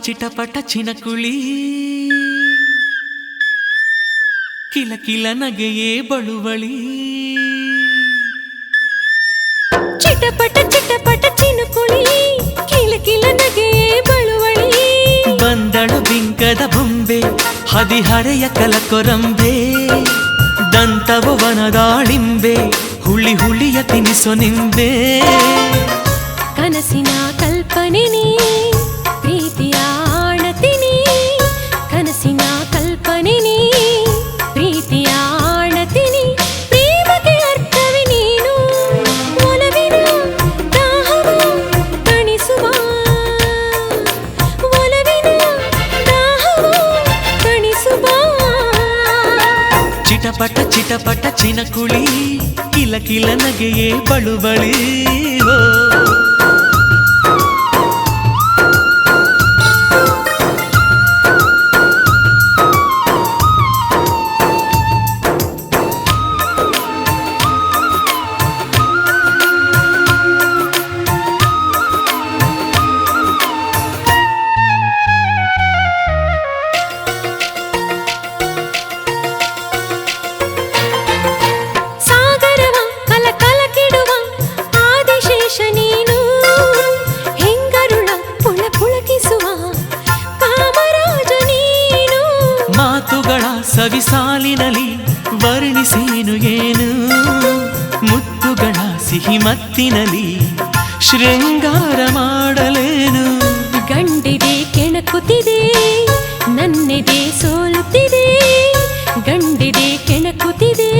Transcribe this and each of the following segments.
ಚಿಟಪಟ ಚಿನಕುಳಿ ಕಿಲ ಕಿಲ ನಗೆಯೇ ಬಳುವಳಿ ಚಿಟಪಟ ಚಿನುಕುಳಿ ಕಿಲ ಕಿಲ ನಗೆಯೇ ಬಳುವಳಿ ಬಂದಳು ಬಿಂಕದ ಬೊಂಬೆ ಹದಿಹರೆಯ ಕಲಕೊರಂಬೆ ದಂತವ ವನದಾಳಿಂಬೆ ಹುಳಿ ಹುಳಿಯ ತಿನಿಸು ನಿಂಬೆ ಕನಸಿನ ಕಲ್ಪನೆ ನೀ ಪ್ರೀತಿಯ ಆಣತಿನಿ ಕನಸಿನ ಕಲ್ಪನೆ ನೀ ಪ್ರೀತಿಯ ಆಣತಿನಿ ಪ್ರೇಮಕ್ಕೆ ಅರ್ಥವೇ ನೀನು ಒಲವಿನ ದಾಹವ ತಣಿಸುವ ಒಲವಿನ ದಾಹವ ತಣಿಸುವ ಚಿಟಪಟ ಚಿನಕುಳಿ ಕಿಲ ಕಿಲ ನಗೆಯೇ ಬಳುವಳಿ ಸವಿಸಾಲಿನಲ್ಲಿ ವರ್ಣಿಸೇನು ಏನು ಮುತ್ತುಗಳ ಸಿಹಿ ಮತ್ತಿನಲ್ಲಿ ಶೃಂಗಾರ ಮಾಡಲೇನು ಗಂಡಿದೆ ಕೆಣಕುತ್ತಿದೆ ನನ್ನೆದೆ ಸೋಲುತ್ತಿದೆ ಗಂಡಿದೆ ಕೆಣಕುತ್ತಿದೆ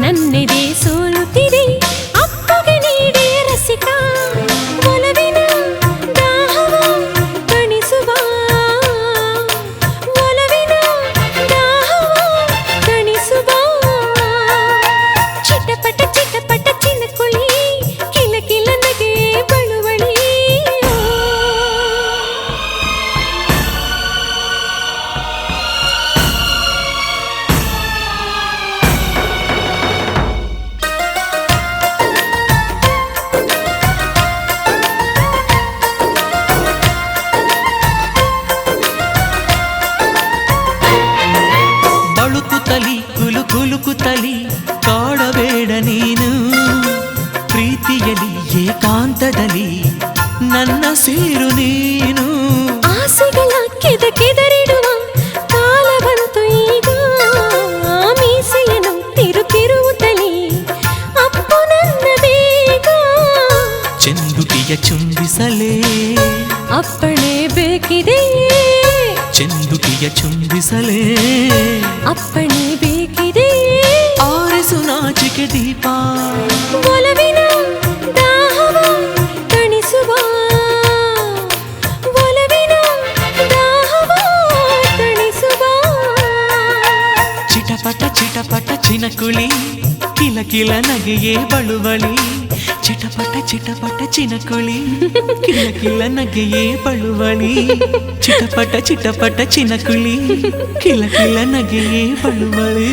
ನನ್ನೆದೆ ಸೋಲುತ್ತಿದೆ ಅಪ್ಪಗೆ ನೀಡಿ ರಸಿಕ ಒಲವಿನ ದಾಹವ ತಣಿಸುವ ಒಲವಿನ ದಾಹವ ತಣಿಸುವ ಚಿಟಪಟ ಚಿನಕುಳಿ ಕಿಲ ಕಿಲ ನಗೆ ಬಳುವಳಿ ಕುಲುಕುತ್ತಲಿ ಕಾಡಬೇಡ ನೀನು ಪ್ರೀತಿಯಲಿ ಏಕಾಂತದಲ್ಲಿ ನನ್ನ ಸೇರು ನೀನು ಆಸೆಗಳ ಕೆದರಿಡುವ ಕಾಲ ಬಂತು ಈಗ ಮೀಸೆಯನ್ನು ತಿರುತ್ತಿರುವುದಲಿ ಅಪ್ಪು ನನ್ನ ಬೇಗ ಚೆಂದುಟಿಯ ಚುಂಬಿಸಲೇ ಅಪ್ಪಣೆ ಬೇಕಿದೆ ಚೆಂದುಟಿಯ ಚುಂಬಿಸಲೇ ಅಪ್ಪಣೆ ಬೇಕಿದೆ ಆರಿಸು ನಾಚಿಕೆ ದೀಪ ಒಲವಿನ ದಾಹವ ತಣಿಸುವ ಒಲವಿನ ದಾಹವ ತಣಿಸುವ ಚಿಟಪಟ ಚಿನಕುಳಿ ಕಿಲ ಕಿಲ ನಗೆಯೇ ಬಳುವಳಿ ಚಿಟಪಟ ಚಿನಕುಳಿ ಕಿಲ ಕಿಲ ನಗೆಯೇ ಬಳುವಳಿ ಚಿಟಪಟ ಚಿನಕುಳಿ ಕಿಲ ಕಿಲ ನಗೆಯೇ ಬಳುವಳಿ